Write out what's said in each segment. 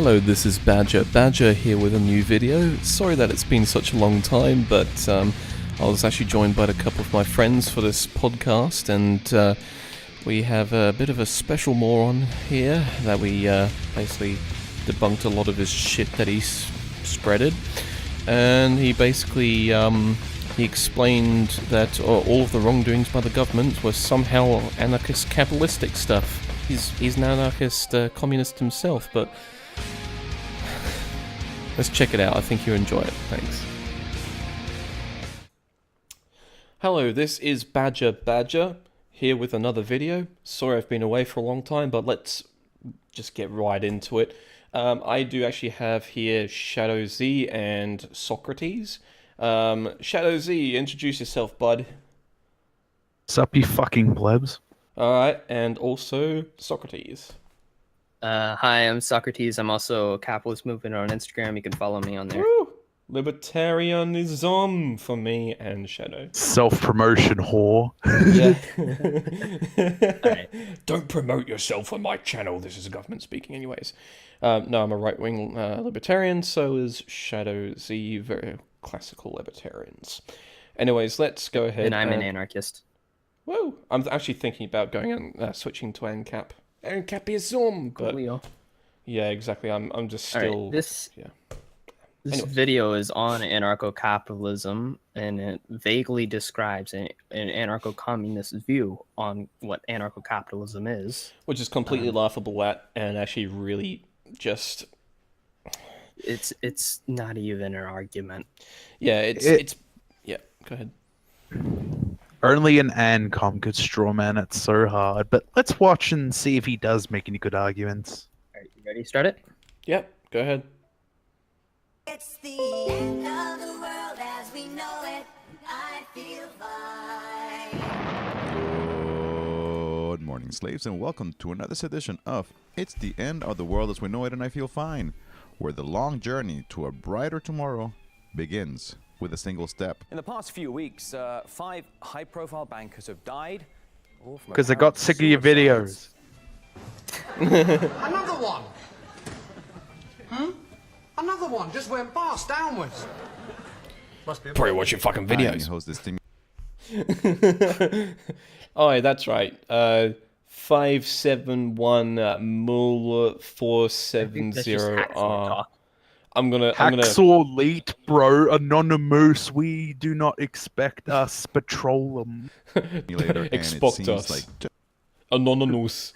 Hello, this is Badger here with a new video. Sorry that it's been such a long time, but I was actually joined by a couple of my friends for this podcast, and we have a bit of a special moron here that we basically debunked a lot of his shit that he spreaded, and he basically he explained that all of the wrongdoings by the government were somehow anarchist capitalistic stuff. He's an anarchist communist himself, but let's check it out. I think you enjoy it. Thanks. Hello, this is Badger here with another video. Sorry I've been away for a long time, but let's just get right into it. I do actually have here Shadow Z and Socratis. Shadow Z, introduce yourself, bud. What's up, you fucking plebs? Alright, and also Socratis. Hi, I'm Socratis. I'm also a capitalist movement on Instagram. You can follow me on there. Woo! Libertarianism for me and Shadow. Self-promotion whore. Yeah. Alright. Don't promote yourself on my channel. This is a government speaking anyways. No, I'm a right-wing libertarian, so is Shadow Z, very classical libertarians. Anyways, let's go ahead. And I'm an anarchist. Whoa! I'm actually thinking about going and switching to ANCAP. ANCAPism! But Coolio. yeah, exactly. I'm just still... Alright, this Anyways. video is on anarcho-capitalism, and it vaguely describes an anarcho-communist view on what anarcho-capitalism is. Which is completely laughable at, and actually really just... It's not even an argument. Yeah, it's... Yeah, go ahead. Only an Ancom could strawman it so hard, but let's watch and see if he does make any good arguments. Alright, you ready to start it? Yep, go ahead. It's the end of the world as we know it. I feel fine. Good morning, slaves, and welcome to another edition of It's the End of the World as We Know It and I Feel Fine, where the long journey to a brighter tomorrow begins with a single step. In the past few weeks, 5 high-profile bankers have died. Because they got sick of your videos. Another one! Another one just went past downwards. Must be Probably watch your fucking I am your videos. host, this team. Oh, yeah, that's right. 571mul470r. I'm gonna Hacksaw Leet, bro. Anonymous. We do not expect us. Petroleum. Later, and it Expect seems us. like Anonymous.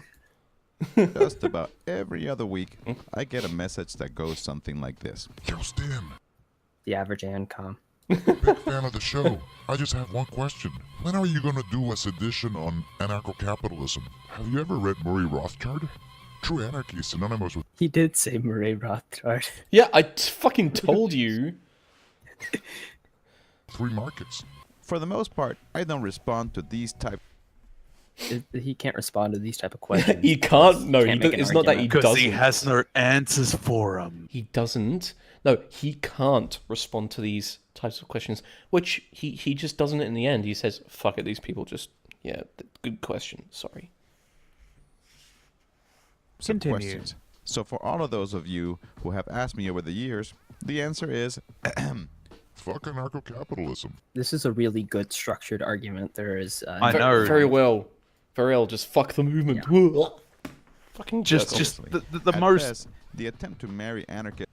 just about every other week, I get a message that goes something like this. Yo, Stim, The average Ancom. big fan of the show. I just have one question. When are you gonna do a sedition on anarcho-capitalism? Have you ever read Murray Rothbard? True anarchy is synonymous with He did say Murray Rothbard. Yeah, I fucking told you. free markets. For the most part, I don't respond to these type. He can't respond to these type of questions. He can't. No, Can't he make an it's not that he argument. Because he doesn't. has no answers for him. He doesn't. No, he can't respond to these types of questions, which he just doesn't in the end. He says, fuck it, these people just... Yeah, good question. Sorry. Some Continue. questions. So for all of those of you who have asked me over the years, the answer is Fuck anarcho-capitalism. This is a really good structured argument. There is I know. Very well. Very well. Just fuck the movement. Fucking Just jerk off. the at most. best, the attempt to marry anarchist.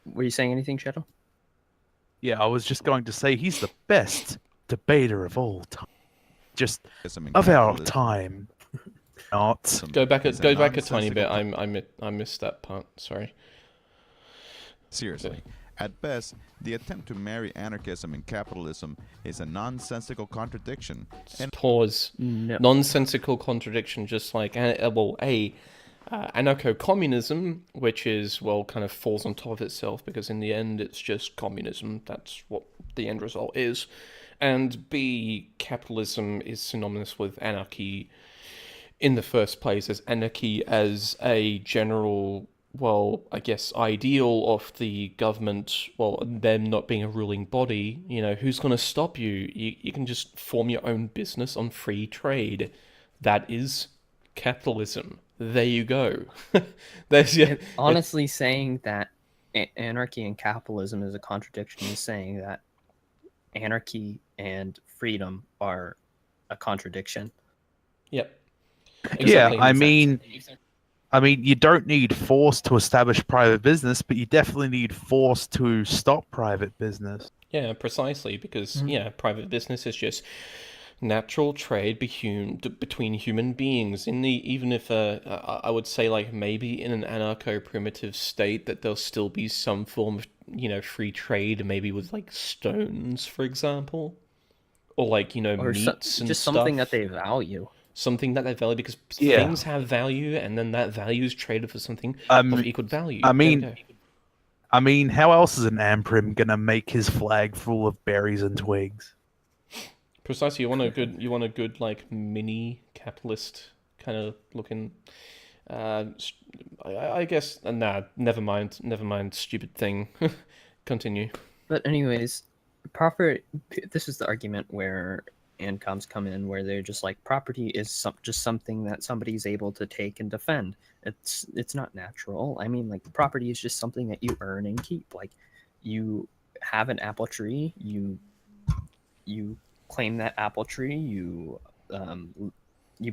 Were you saying anything, Shadow? Yeah, I was just going to say he's the best debater of all time. Just and of our capitalism time. Not. Go back is a tiny bit. nonsensical I missed that part. Sorry. Seriously. At best, the attempt to marry anarchism and capitalism is a nonsensical contradiction. And Pause. No. Nonsensical contradiction, just like anarcho-communism, which is, well, kind of falls on top of itself because in the end it's just communism. That's what the end result is. And B, capitalism is synonymous with anarchy in the first place, as anarchy as a general, well, I guess, ideal of the government, well, them not being a ruling body. You know, who's going to stop you? You can just form your own business on free trade. That is capitalism. There you go. There's yeah. Honestly, saying that anarchy and capitalism is a contradiction is saying that anarchy and freedom are a contradiction. Yep. Yeah, Exactly. I mean, you don't need force to establish private business, but you definitely need force to stop private business. Yeah, precisely, because private business is just natural trade between human beings. Even if I would say like maybe in an anarcho-primitive state that there'll still be some form of free trade, maybe with like stones, for example, or like Or meats and just stuff. Something that they value. Something that they value, because Yeah. things have value, and then that value is traded for something of equal value. I There we mean, go. I mean, how else is an Amprim gonna make his flag full of berries and twigs? Precisely, you want a good like mini capitalist kind of looking. I guess nah. Never mind. Stupid thing. Continue. But anyways, this is the argument where ANCOMs come in, where they're just like property is just something that somebody's able to take and defend. It's not natural. I mean, like property is just something that you earn and keep. Like you have an apple tree, you claim that apple tree, you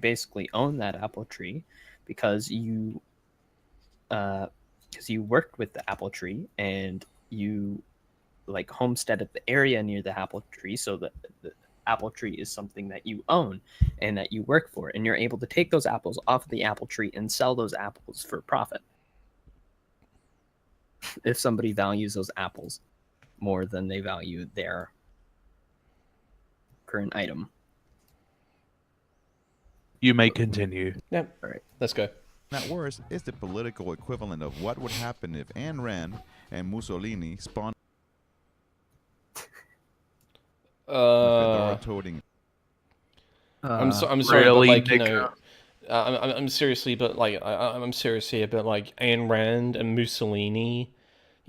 basically own that apple tree because you worked with the apple tree and you like homesteaded the area near the apple tree, so that the apple tree is something that you own and that you work for, and you're able to take those apples off of the apple tree and sell those apples for profit if somebody values those apples more than they value their current item. You may continue. Yep. All right. Let's go. At worst, is the political equivalent of what would happen if Ayn Rand and Mussolini spawned toting. I'm sorry, really, but like I'm seriously, but like I'm serious here, but like Ayn Rand and Mussolini,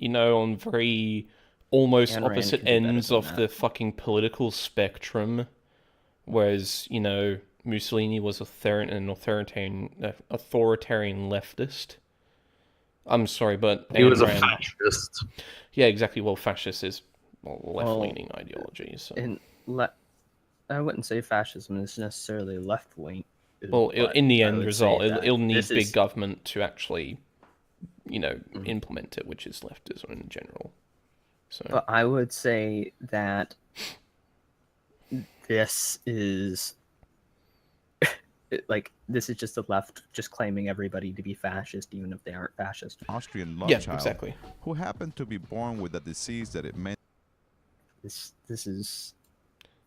on very almost Ayn Rand opposite can do better ends than of that. the fucking political spectrum, whereas Mussolini was an authoritarian leftist. I'm sorry, but He was a Rand, fascist. yeah, exactly. Well, fascist is left-leaning ideology. So. I wouldn't say fascism is necessarily left wing. Well, in the end result, it'll need this big is- government to actually, implement it, which is leftism in general. So But I would say that this is this is just the left just claiming everybody to be fascist, even if they aren't fascist. Austrian love yeah, child exactly. who happened to be born with a disease that it meant This is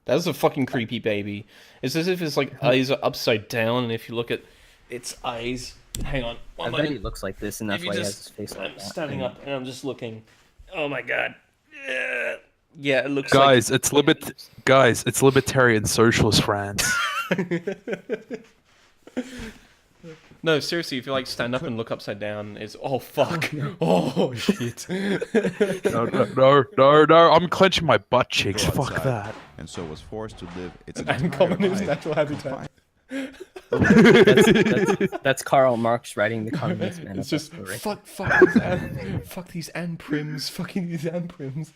That's a fucking creepy baby. It's as if its like eyes are upside down, and if you look at its eyes, hang on, I bet he looks like this, and that's If you why he has just- his face like I'm that. standing up and I'm just looking. Oh my god. Yeah, it looks Guys, it's libertarian socialist France. No, seriously, if you like stand up and look upside down, it's oh fuck, oh shit. No, I'm clenching my butt cheeks. go Fuck outside, that. and so was forced to live its And entire common is life natural habitat. That's Karl Marx writing the Communist Manifesto. It's just right? fuck these anprims, fucking these anprims.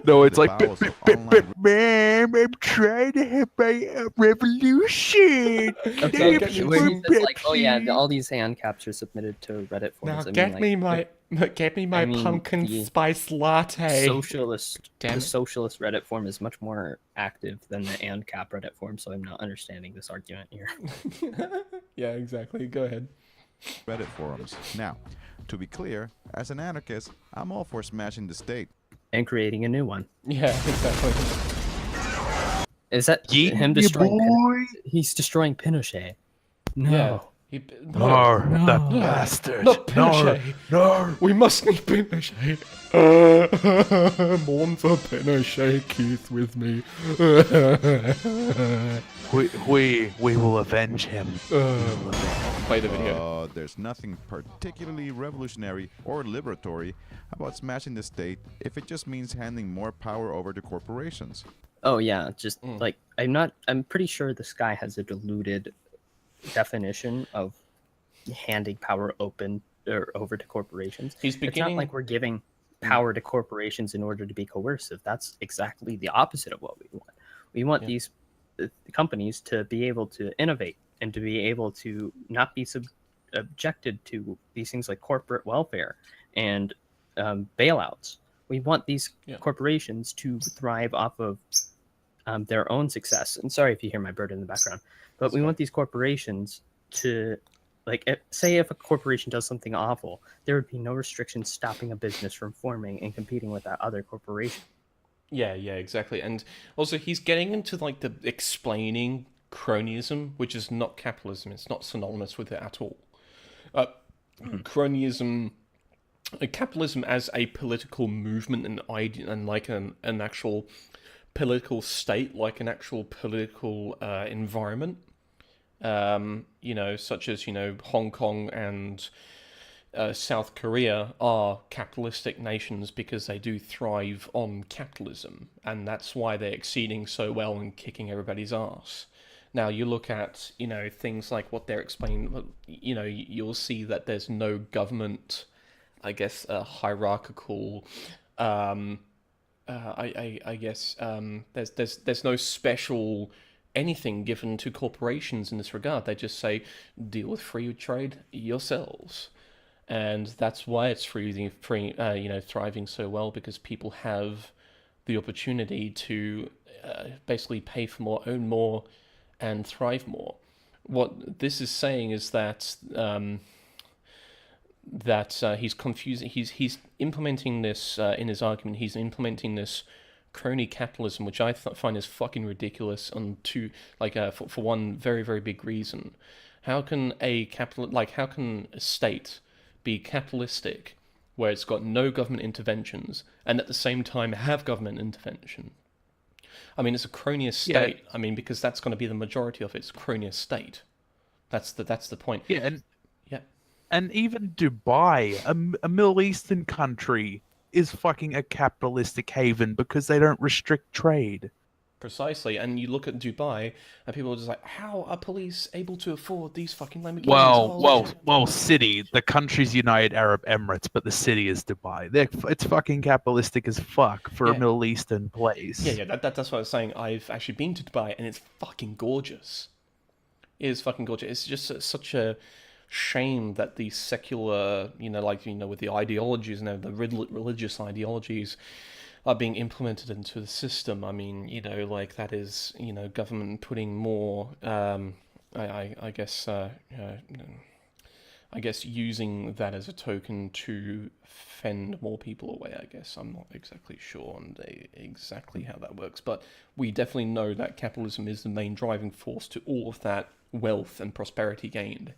No, it's The like, bowels of online ma'am, I'm trying to have my revolution. Okay, get me where he some says like, oh yeah, Pepsi. all these hand caps are submitted to Reddit forums. Now I get mean, me my I mean, pumpkin the spice latte. socialist Damn the it. socialist Reddit forum is much more active than the ANCAP Reddit forum, so I'm not understanding this argument here. Yeah, exactly. Go ahead. Reddit forums. Now, to be clear, as an anarchist, I'm all for smashing the state. And creating a new one. Yeah, exactly. Is that Yeah, him destroying? boy. He's destroying Pinochet. No. Yeah. No, that No. bastard. Not No, Pinochet. no. We must need Pinochet. Mourn for Pinochet, Keith, with me. We will avenge him. Play the video. There's nothing particularly revolutionary or liberatory about smashing the state if it just means handing more power over to corporations. Oh yeah, just like I'm pretty sure this guy has a diluted definition of handing power over to corporations. He's It's not beginning. like we're giving power to corporations in order to be coercive. That's exactly the opposite of what we want. We want these companies to be able to innovate and to be able to not be subjected to these things like corporate welfare and bailouts. We want these corporations to thrive off of their own success. And sorry if you hear my bird in the background, but we want these corporations to, like, say if a corporation does something awful, there would be no restrictions stopping a business from forming and competing with that other corporation. Yeah, exactly. And also, he's getting into like the explaining cronyism, which is not capitalism. It's not synonymous with it at all. Cronyism, capitalism as a political movement and idea, and like an actual political state, like an actual political environment. Such as Hong Kong and South Korea are capitalistic nations because they do thrive on capitalism, and that's why they're exceeding so well and kicking everybody's ass. Now you look at things like what they're explaining. You'll see that there's no government, I guess, hierarchical. I guess there's no special anything given to corporations in this regard. They just say deal with free trade yourselves. And that's why it's thriving so well, because people have the opportunity to basically pay for more, own more, and thrive more. What this is saying is that he's confusing. He's implementing this in his argument. He's implementing this crony capitalism, which I find is fucking ridiculous. For one very, very big reason. How can how can a state be capitalistic where it's got no government interventions and at the same time have government intervention? I mean, it's a cronyist state. Yeah. I mean, because that's going to be the majority of it. It's a cronyist state. That's the point. Yeah, and even Dubai, a Middle Eastern country, is fucking a capitalistic haven because they don't restrict trade. Precisely, and you look at Dubai, and people are just like, how are police able to afford these fucking Lamborghinis? Well, city. The country's United Arab Emirates, but the city is Dubai. It's fucking capitalistic as fuck for a Middle Eastern place. Yeah, that's what I was saying. I've actually been to Dubai, and it's fucking gorgeous. It is fucking gorgeous. It's just such a shame that the secular, with the ideologies and the religious ideologies are being implemented into the system. I mean, that is, government putting more, I guess using that as a token to fend more people away, I guess. I'm not exactly sure on exactly how that works, but we definitely know that capitalism is the main driving force to all of that wealth and prosperity gained.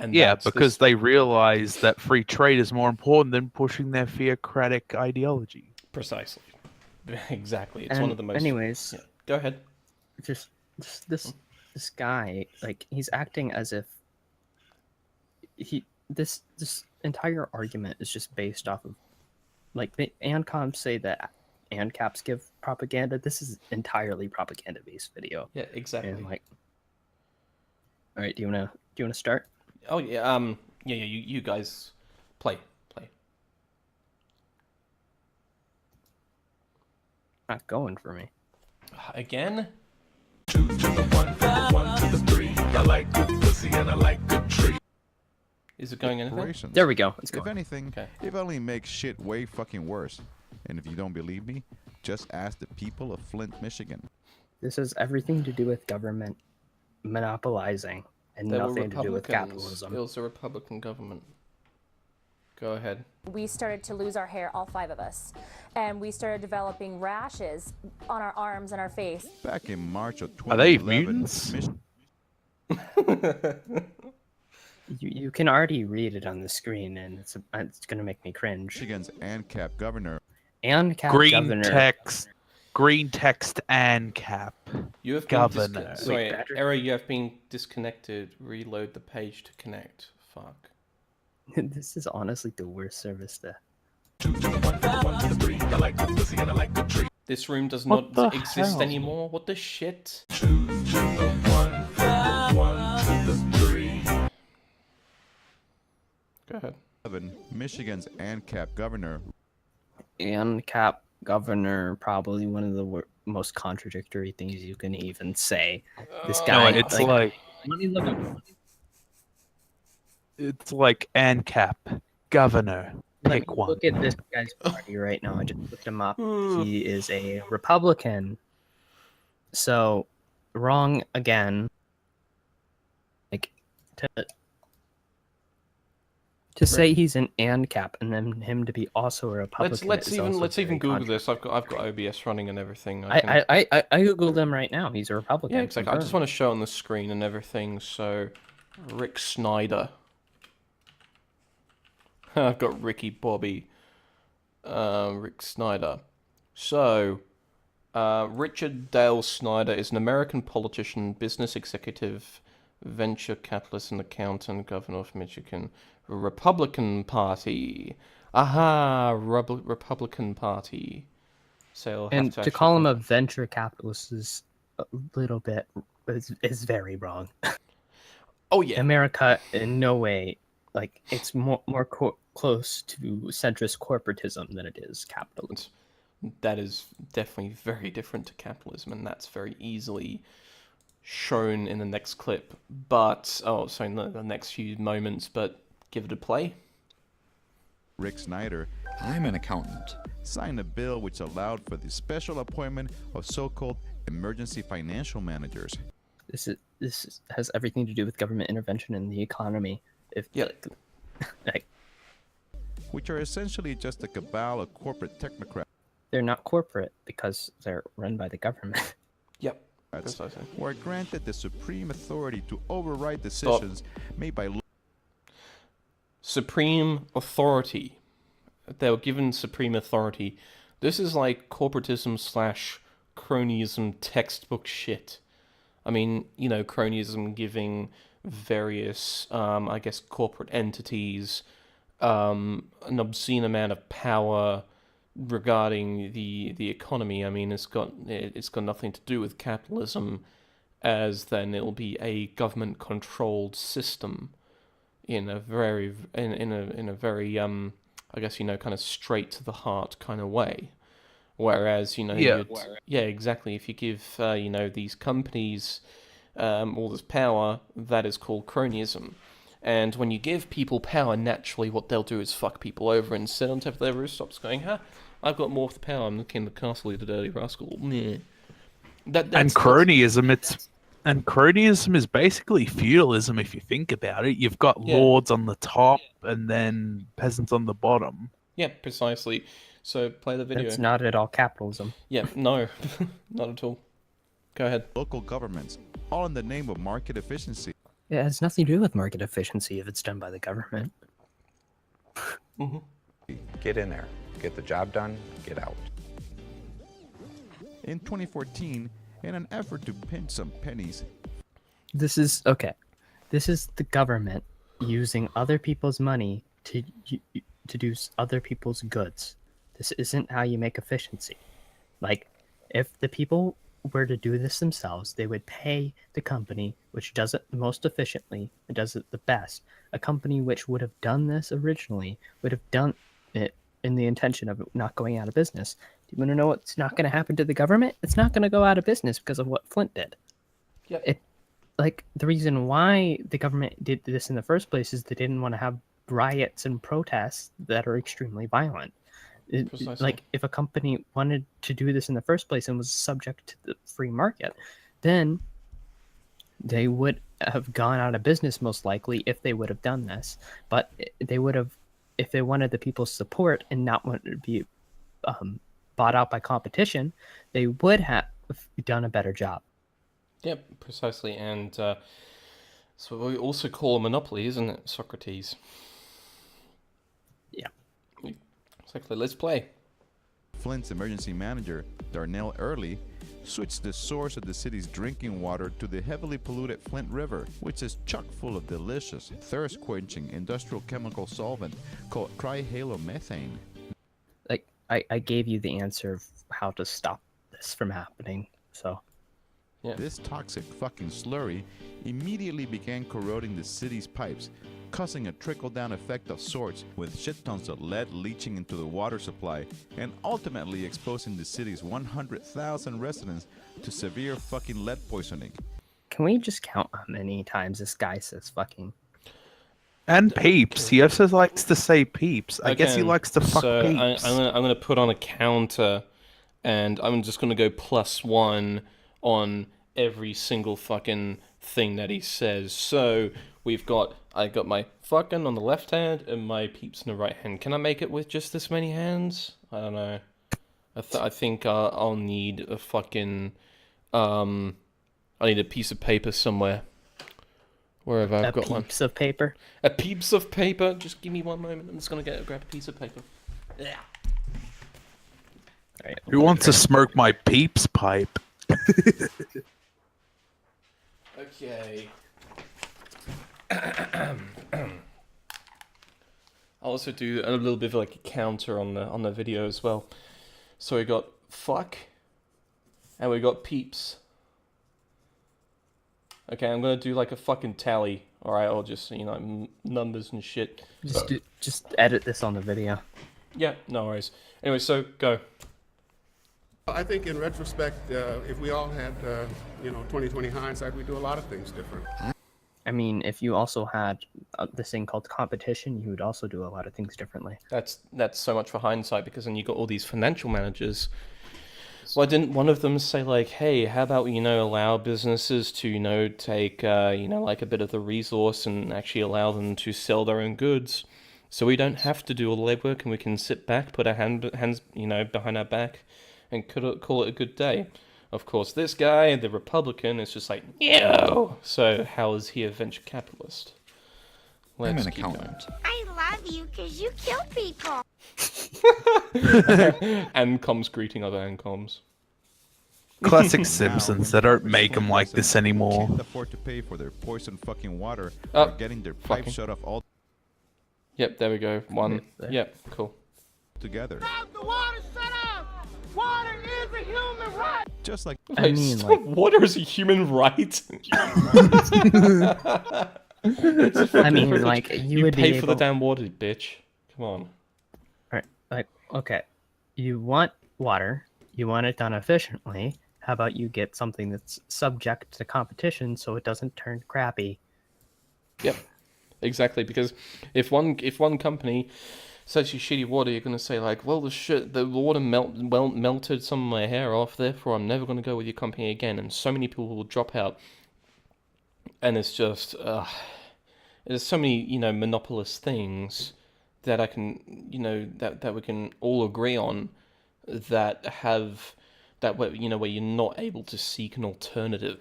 And because they realize that free trade is more important than pushing their theocratic ideology. Precisely. Exactly. It's one of the most... Anyways... Yeah. Go ahead. Just this guy, like, he's acting as if this entire argument is just based off of, like, the ANCOMs say that ANCAPs give propaganda. This is entirely propaganda-based video. Yeah, exactly. And, like... Alright, do you wanna start? Oh yeah, you guys play. Not going for me. Again? 2 to the 1, from the 1 to the 3. I like good pussy and I like good tree. Is it going anything? There we go. It's If anything, it only makes shit way fucking worse. And if you don't believe me, just ask the people of Flint, Michigan. This has everything to do with government monopolizing. And nothing to do with capitalism. It was a Republican government. Go ahead. We started to lose our hair, all 5 of us. And we started developing rashes on our arms and our face. Back in March of 2011... Are they mutants? You can already read it on the screen, and it's going to make me cringe. Michigan's ANCAP governor. ANCAP governor. Green text ANCAP. You have governor. Sorry, error. You have been disconnected. Reload the page to connect. Fuck. This is honestly the worst service there. This room does not exist anymore. What the shit? Go ahead. Michigan's ANCAP governor. ANCAP governor, probably one of the most contradictory things you can even say. This guy, No, it's like it's like ANCAP governor. Pick one. Look at this guy's party right now. I just looked him up. He is a Republican. So, wrong again. Like, to say he's an ANCAP and then him to be also a Republican. Let's even Google this. I've got OBS running and everything. I googled him right now. He's a Republican. Yeah, exactly. I just want to show on the screen and everything. So, Rick Snyder. I've got Ricky Bobby. Rick Snyder. So, Richard Dale Snyder is an American politician, business executive, venture capitalist, and accountant, governor of Michigan, Republican Party. Aha, Republican Party. So, and to call him a venture capitalist is a little bit is very wrong. Oh yeah, America in no way. Like, it's more close to centrist corporatism than it is capitalism. That is definitely very different to capitalism, and that's very easily shown in the next clip. But, in the next few moments, but give it a play. Rick Snyder, I'm an accountant, signed a bill which allowed for the special appointment of so-called emergency financial managers. This has everything to do with government intervention in the economy. Which are essentially just a cabal of corporate technocrats. They're not corporate because they're run by the government. Yep. Precisely. Were granted the supreme authority to override decisions made by supreme authority. They were given supreme authority. This is like corporatism / cronyism textbook shit. I mean, cronyism giving various, corporate entities an obscene amount of power regarding the economy. I mean, it's got nothing to do with capitalism, as then it'll be a government controlled system in a very kind of straight to the heart kind of way. Whereas exactly, if you give these companies all this power, that is called cronyism. And when you give people power, naturally what they'll do is fuck people over and sit on top of their rooftops going, I've got more of the power, I'm the king of the castle, the dirty rascal. And cronyism is basically feudalism if you think about it. You've got lords on the top and then peasants on the bottom. Yeah, precisely. So play the video. It's not at all capitalism. Yeah, no, not at all. Go ahead. Local governments, all in the name of market efficiency. It has nothing to do with market efficiency if it's done by the government. Get in there. Get the job done. Get out. In 2014, in an effort to pinch some pennies. This is the government using other people's money to do other people's goods. This isn't how you make efficiency. Like, if the people were to do this themselves, they would pay the company which does it the most efficiently and does it the best. A company which would have done this originally would have done it in the intention of it not going out of business. Do you want to know what's not going to happen to the government? It's not going to go out of business because of what Flint did. Yep. The reason why the government did this in the first place is they didn't want to have riots and protests that are extremely violent. Like, if a company wanted to do this in the first place and was subject to the free market, then they would have gone out of business most likely if they would have done this. But they would have, if they wanted the people's support and not want to be bought out by competition, they would have done a better job. Yep, precisely. And so we also call a monopoly, isn't it, Socrates? Yeah. Exactly. Let's play. Flint's emergency manager, Darnell Early, switched the source of the city's drinking water to the heavily polluted Flint River, which is chock full of delicious, thirst-quenching industrial chemical solvent called trihalomethane. Like, I gave you the answer of how to stop this from happening, so... Yeah. This toxic fucking slurry immediately began corroding the city's pipes, causing a trickle-down effect of sorts, with shit tons of lead leaching into the water supply, and ultimately exposing the city's 100,000 residents to severe fucking lead poisoning. Can we just count how many times this guy says fucking? And peeps. He also likes to say peeps. I guess he Again, likes to fuck so peeps. I'm gonna put on a counter, and I'm just gonna go +1 on every single fucking thing that he says. So I got my fucking on the left hand and my peeps in the right hand. Can I make it with just this many hands? I don't know. I think I'll need a fucking I need a piece of paper somewhere. Wherever I've got one. A piece of paper? A piece of paper? Just give me one moment. I'm just gonna grab a piece of paper. Yeah. Right, Who wants to smoke my peeps pipe? Okay. I'll also do a little bit of like a counter on the video as well. So we got fuck, and we got peeps. Okay, I'm gonna do like a fucking tally. All right, I'll just numbers and shit. Just edit this on the video. Yeah, no worries. Anyway, so go. I think in retrospect, if we all had 20/20 hindsight, we'd do a lot of things different. I mean, if you also had this thing called competition, you would also do a lot of things differently. That's so much for hindsight, because then you got all these financial managers. Why didn't one of them say like, hey, how about allow businesses to take like a bit of the resource and actually allow them to sell their own goods, so we don't have to do all the legwork and we can sit back, put our hands behind our back, and call it a good day. Of course, this guy, the Republican, is just like, no. So how is he a venture capitalist? I'm an accountant. I love you because you kill people. Ancoms greeting other Ancoms. Classic Simpsons. They don't make them like this anymore. Can't afford to pay for their poison fucking water or getting their pipes shut off all. Yep, there we go. One. Yep, cool. Together. The water shut off. Water is a human right. Just like I mean, like, water is a human right. I mean, like, you would pay be for able... the damn water, bitch. Come on. Right, like, okay, you want water, you want it done efficiently. How about you get something that's subject to competition so it doesn't turn crappy? Yep, exactly. Because if one company sells you shitty water, you're gonna say like, well, the water melted some of my hair off, therefore I'm never gonna go with your company again, and so many people will drop out. And it's just, there's so many, monopolist things that I can, that we can all agree on where you're not able to seek an alternative.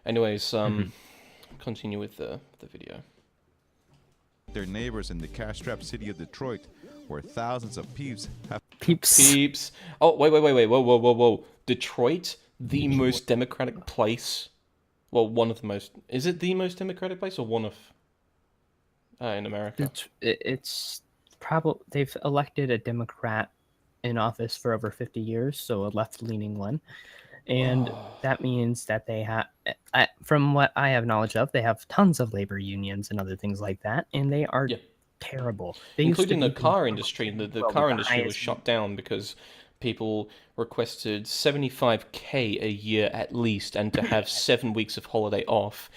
Anyways, continue with the video. Their neighbors in the cash-strapped city of Detroit, where thousands of peeps have... Peeps. Oh, wait, whoa. Detroit, the most democratic place... Well, one of the most... Is it the most democratic place or one of... in America? It's probably... They've elected a Democrat in office for over 50 years, so a left-leaning one. And that means that they have... from what I have knowledge of, they have tons of labor unions and other things like that, and they are terrible. They including the car industry. The car industry was shut down because... people requested $75,000 a year at least, and to have 7 weeks of holiday off.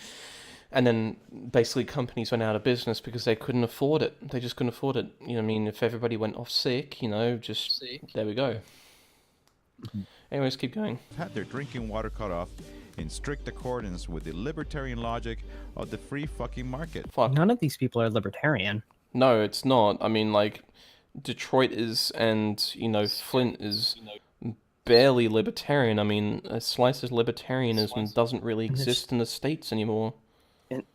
And then basically companies went out of business because they couldn't afford it. They just couldn't afford it. You know what I mean? If everybody went off sick, there we go. Anyways, keep going. Had their drinking water cut off in strict accordance with the libertarian logic of the free fucking market. Fuck. None of these people are libertarian. No, it's not. I mean, like... Detroit is, and Flint is barely libertarian. I mean, a slice of libertarianism doesn't really exist in the States anymore.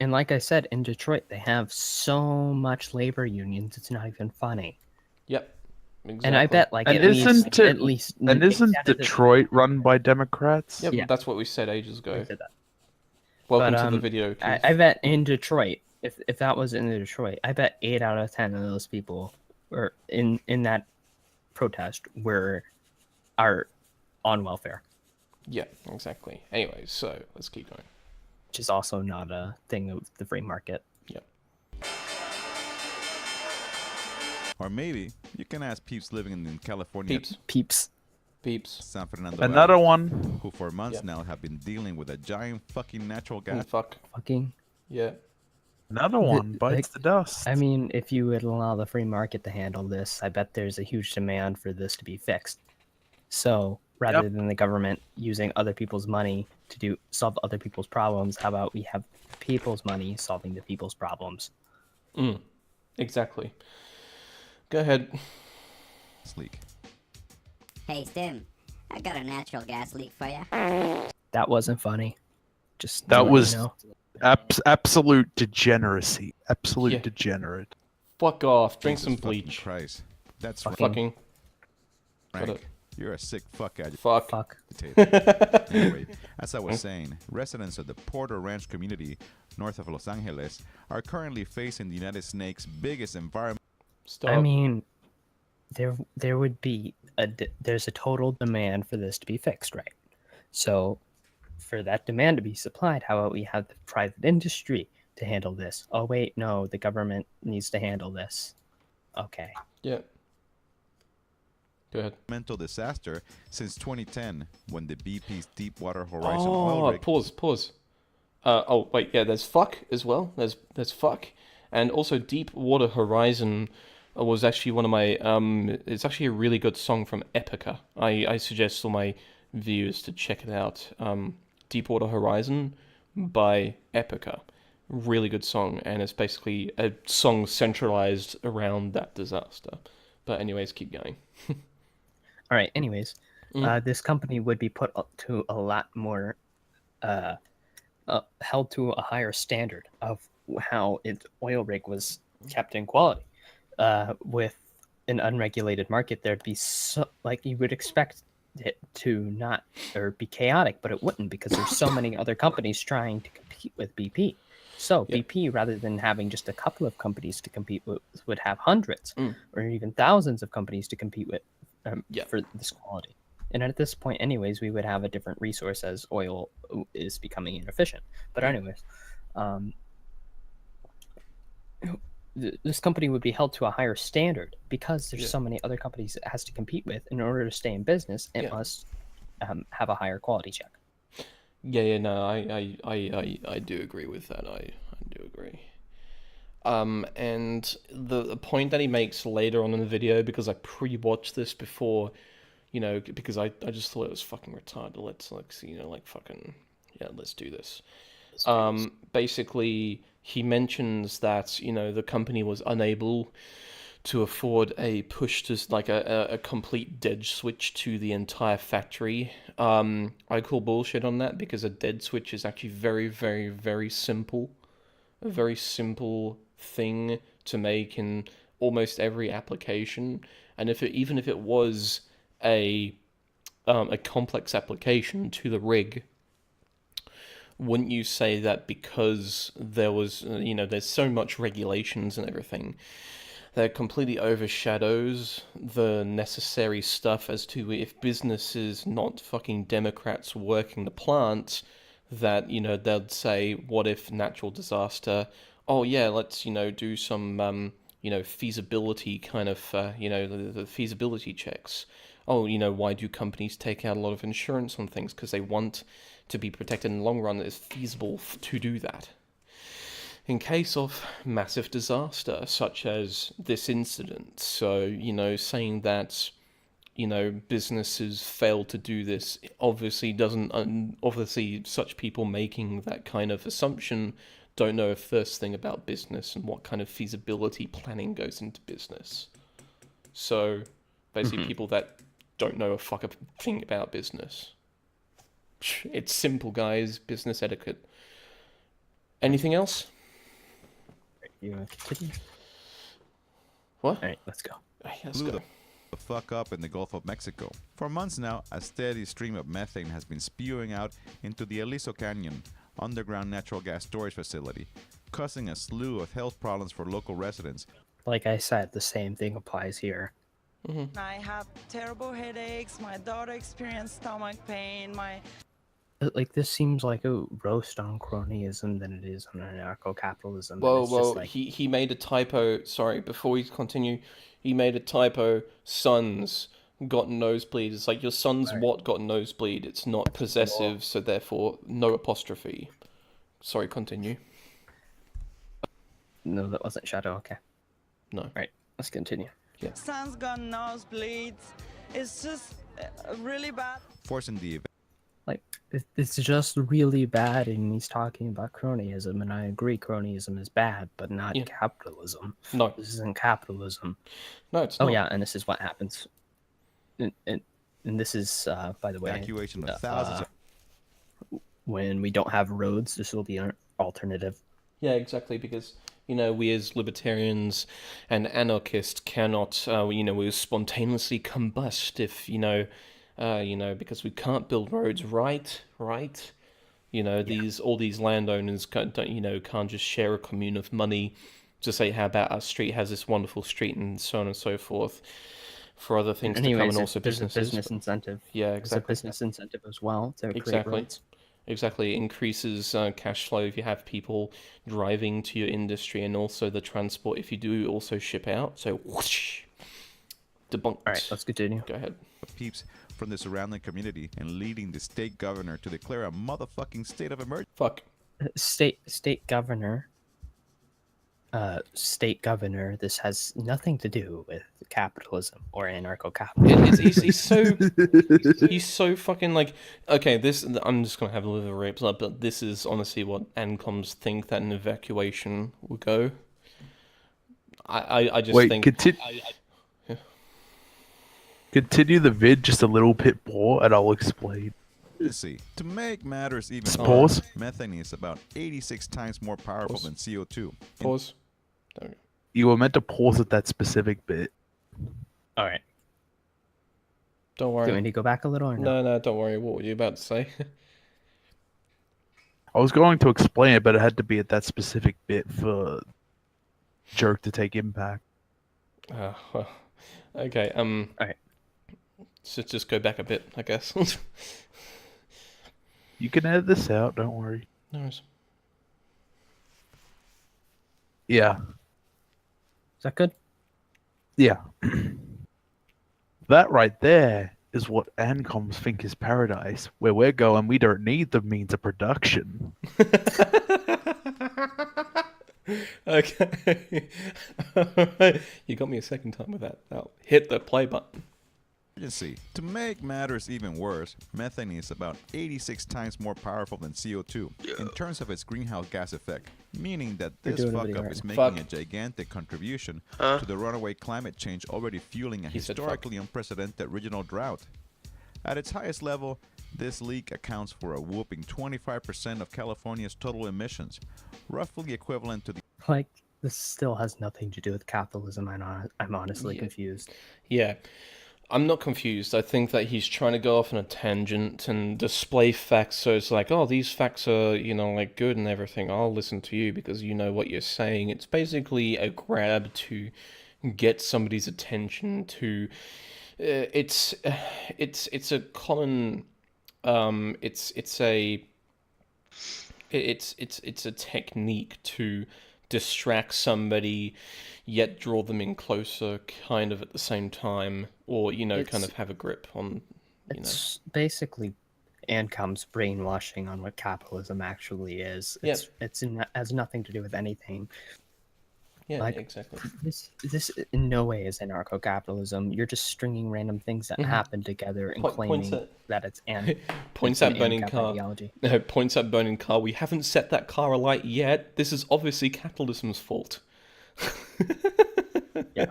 And like I said, in Detroit, they have so much labor unions, it's not even funny. Yep, exactly. And I bet, like, isn't Detroit run by Democrats? Yeah, that's what we said ages ago. Welcome to the video. I bet in Detroit, if that was in Detroit, I bet 8 out of 10 of those people or in that protest are on welfare. Yeah, exactly. Anyway, so let's keep going. Which is also not a thing of the free market. Yeah. Or maybe you can ask peeps living in California, Peeps. San Fernando Another Valley, one. who for months now have been dealing with a giant fucking natural gas. Fucking. Yeah. Another one bites the dust. I mean, if you would allow the free market to handle this, I bet there's a huge demand for this to be fixed. So rather than the government using other people's money to solve other people's problems, how about we have people's money solving the people's problems? Exactly. Go ahead. Leak. Hey, Stim, I got a natural gas leak for you. That wasn't funny. Just That to let was you know. absolute degeneracy. Absolute degenerate. Fuck off. Drink Jesus some fucking bleach. Christ. That's Fucking. Frank, you're a sick fuck. Fuck. Anyway, as I was saying, residents of the Porter Ranch community north of Los Angeles are currently facing the United States' biggest environmental. I mean, there would be there's a total demand for this to be fixed, right? So for that demand to be supplied, how about we have the private industry to handle this? Oh wait, no, the government needs to handle this. Okay. Yeah. Go ahead. Mental disaster since 2010 when the BP's Deepwater Horizon oil rig. Pause. Oh wait, yeah. There's fuck as well. There's fuck, and also Deepwater Horizon was actually one of my. It's actually a really good song from Epica. I suggest all my viewers to check it out. Deepwater Horizon by Epica. Really good song, and it's basically a song centralized around that disaster. But anyways, keep going. All right. Anyways, this company would be put up to a lot more, held to a higher standard of how its oil rig was kept in quality. With an unregulated market, there'd be like you would expect it to not or be chaotic, but it wouldn't because there's so many other companies trying to compete with BP. So BP, rather than having just a couple of companies to compete with, would have hundreds or even thousands of companies to compete with for this quality. And at this point, anyways, we would have a different resource as oil is becoming inefficient. But anyways, this company would be held to a higher standard because there's so many other companies it has to compete with. In order to stay in business, it must have a higher quality check. No, I do agree with that. I do agree. And the point that he makes later on in the video, because I pre-watched this before, because I just thought it was fucking retarded. Let's do this. Basically, he mentions that, the company was unable to afford a push to a complete dead switch to the entire factory. I call bullshit on that because a dead switch is actually very, very, very simple. A very simple thing to make in almost every application. And even if it was a complex application to the rig, wouldn't you say that because there was, there's so much regulations and everything, that completely overshadows the necessary stuff as to if businesses, not fucking Democrats working the plant, that, they'd say, what if natural disaster, oh yeah, let's, do some, feasibility kind of, the feasibility checks. Oh, why do companies take out a lot of insurance on things? Because they want to be protected in the long run. It's feasible to do that. In case of massive disaster, such as this incident. So, saying that, businesses fail to do this obviously obviously such people making that kind of assumption don't know a first thing about business and what kind of feasibility planning goes into business. So, basically people that don't know a fucking thing about business. It's simple, guys. Business etiquette. Anything else? You want to continue? What? All right, let's go. Let's Blew go. the fuck up in the Gulf of Mexico. For months now, a steady stream of methane has been spewing out into the Aliso Canyon underground natural gas storage facility, causing a slew of health problems for local residents. Like I said, the same thing applies here. I have terrible headaches. My daughter experienced stomach pain. like this seems like a roast on cronyism than it is on anarcho-capitalism. and Well, it's just well, like, he made a typo. Sorry, before we continue, he made a typo. Sons got nosebleed. It's like your son's what got nosebleed. It's not possessive, so therefore no apostrophe. Sorry, continue. no, that wasn't Shadow. Okay. No. Right, let's continue. Yeah. Son's got nosebleeds. It's just really bad. Forcing the event. Like, it's just really bad, and he's talking about cronyism, and I agree cronyism is bad, but not capitalism. No. This isn't capitalism. No, it's Oh, not. yeah, and this is what happens. And this is, by the way, Evacuation of thousands when we don't have roads, this will be an alternative. Yeah, exactly, because, you know, we as libertarians and anarchists cannot, you know, we spontaneously combust if, you know, because we can't build roads, right? You know, all these landowners can't just share a commune of money to say, how about our street has this wonderful street and so on and so forth, for other things to come, and also there's businesses. a business incentive. Yeah, exactly. There's a business incentive as well to create roads. Exactly, it increases cash flow if you have people driving to your industry, and also the transport if you do also ship out. So, whoosh, debunked. All right, let's continue. Go ahead. peeps from the surrounding community and leading the state governor to declare a motherfucking state of emergency. Fuck. State governor, this has nothing to do with capitalism or anarcho-capitalism. He's so fucking like, okay, this, I'm just gonna have a little rapes up, but this is honestly what ANCOMs think that an evacuation will go. I just think... Continue the vid just a little bit more and I'll explain. See, to make matters even Pause. worse, methane is about 86 times more powerful than CO2. Pause. You were meant to pause at that specific bit. All right. Don't worry. Do we need to go back a little or no? No, don't worry. What were you about to say? I was going to explain it, but it had to be at that specific bit for joke to take impact. Well, okay. All right. So just go back a bit, I guess. You can edit this out. Don't worry. No worries. Yeah. Is that good? Yeah. That right there is what ANCOMs think is paradise. Where we're going, we don't need the means of production. Okay. You got me a second time with that. Now hit the play button. To make matters even worse, methane is about 86 times more powerful than CO2 in terms of its greenhouse gas effect, meaning that this fuck-up is making a gigantic contribution to the runaway climate change already fueling a historically unprecedented regional drought. At its highest level, this leak accounts for a whooping 25% of California's total emissions, roughly equivalent to the... Like, this still has nothing to do with capitalism. I'm honestly confused. Yeah. I'm not confused. I think that he's trying to go off on a tangent and display facts, so it's like, oh, these facts are, you know, like, good and everything. I'll listen to you because you know what you're saying. It's basically a grab to get somebody's attention to... It's a common... It's a technique to distract somebody, yet draw them in closer, kind of at the same time, or kind of have a grip on. It's basically ANCOM's brainwashing on what capitalism actually is. It has nothing to do with anything. Yeah, like, exactly. This in no way is anarcho-capitalism. You're just stringing random things that happen together and claiming that it's points at burning car. Ideology. No, points at burning car. We haven't set that car alight yet. This is obviously capitalism's fault. Yeah.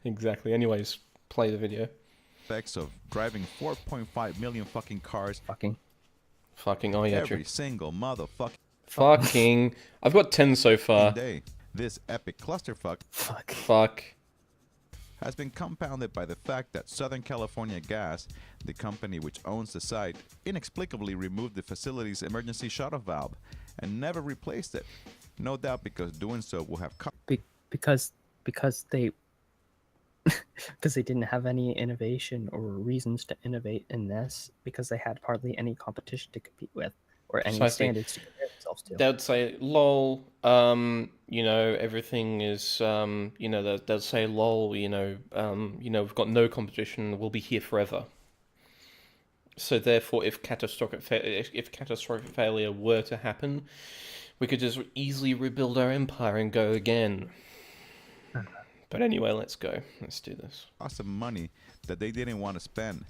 Exactly. Anyways, play the video. Effects of driving 4.5 million fucking cars. Fucking. Oh yeah, every true. single motherfucking. Fucking. I've got 10 so far. Day. This epic clusterfuck has been compounded by the fact that Southern California Gas, the company which owns the site, inexplicably removed the facility's emergency shutoff valve and never replaced it. No doubt because doing so will have because they because they didn't have any innovation or reasons to innovate in this because they had hardly any competition to compete with or any Precisely. standards to compare themselves to. They'd say, lol, everything is, they'll say, lol, we've got no competition, we'll be here forever. So therefore, if catastrophic failure were to happen, we could just easily rebuild our empire and go again. But anyway, let's go. Let's do this. Cost of money that they didn't want to spend.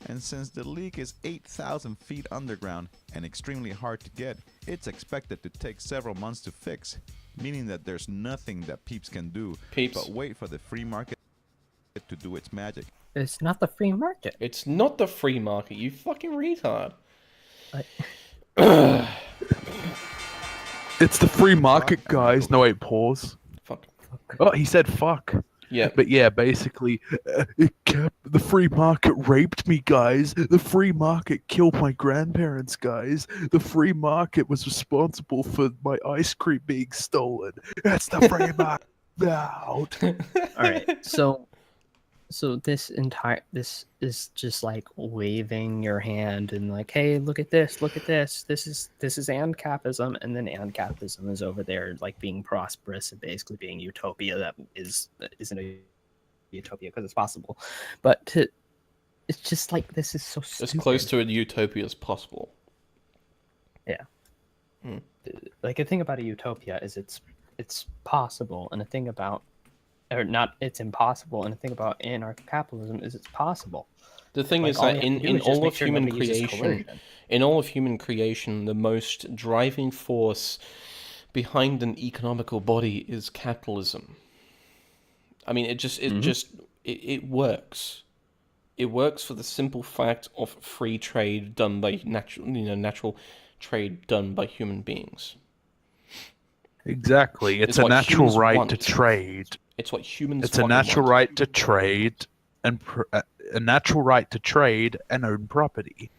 And since the leak is 8,000 feet underground and extremely hard to get, it's expected to take several months to fix, meaning that there's nothing that Peeps can do but wait for the free market to do its magic. It's not the free market. It's not the free market, you fucking retard. It's the free market, guys. No, wait, pause. Fuck. Oh, he said fuck. Yeah. But yeah, basically, the free market raped me, guys. The free market killed my grandparents, guys. The free market was responsible for my ice cream being stolen. That's the free market. Out. All right, so this is just like waving your hand and like, hey, look at this. This is Anarcho-Capitalism, and then Anarcho-Capitalism is over there like being prosperous and basically being utopia that isn't a utopia because it's possible, but it's just like this is so stupid. As close to a utopia as possible. Yeah. Like the thing about a utopia is it's possible, and the thing about it's impossible, and the thing about anarcho-capitalism is it's possible. The thing like, is that in all of human creation, the most driving force behind an economical body is capitalism. I mean, it works. It works for the simple fact of free trade done by natural trade done by human beings. Exactly, it's a natural right to trade. It's what humans. It's a natural right to trade, and a natural right to trade and own property.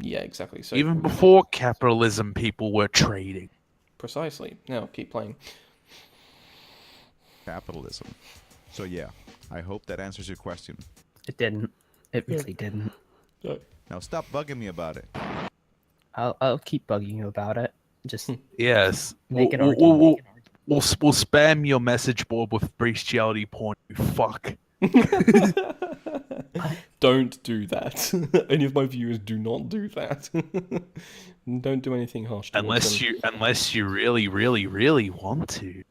Yeah, exactly. So even before capitalism, people were trading. Precisely. Now keep playing. Capitalism. So yeah, I hope that answers your question. It didn't. It really didn't. Now stop bugging me about it. I'll keep bugging you about it. Just yes. Make an We'll argument. We'll spam your message board with bestiality porn. You fuck. Don't do that. Any of my viewers, do not do that. Don't do anything harsh. Unless you really, really, really want to.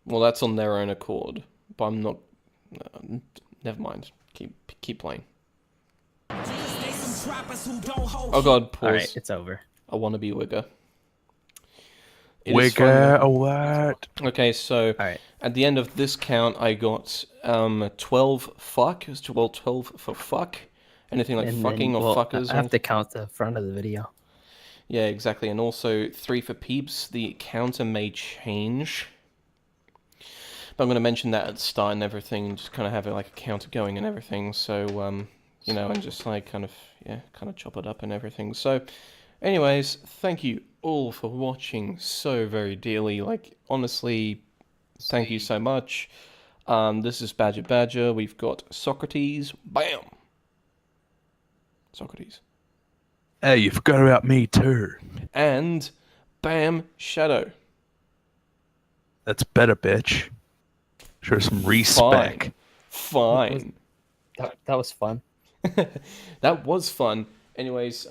Well, that's on their own accord. But I'm not. Never mind. Keep playing. Oh god, pause. Alright, it's over. I want to be Wigger. Wigger alert. Okay, so at the end of this count, I got 12 fuck. It was 12 for fuck. Anything like And fucking then, or fuckers. I have to count the front of the video. Yeah, exactly. And also 3 for peeps. The counter may change. But I'm going to mention that at the start and everything, and just kind of have it like a counter going and everything. So, and just like kind of chop it up and everything. So, anyways, thank you all for watching so very dearly. Like, honestly, thank you so much. This is Badger. We've got Socratis. Bam! Socratis. Hey, you forgot about me too. And bam, Shadow. That's better, bitch. Show some respect. Fine. That was fun. That was fun. Anyways,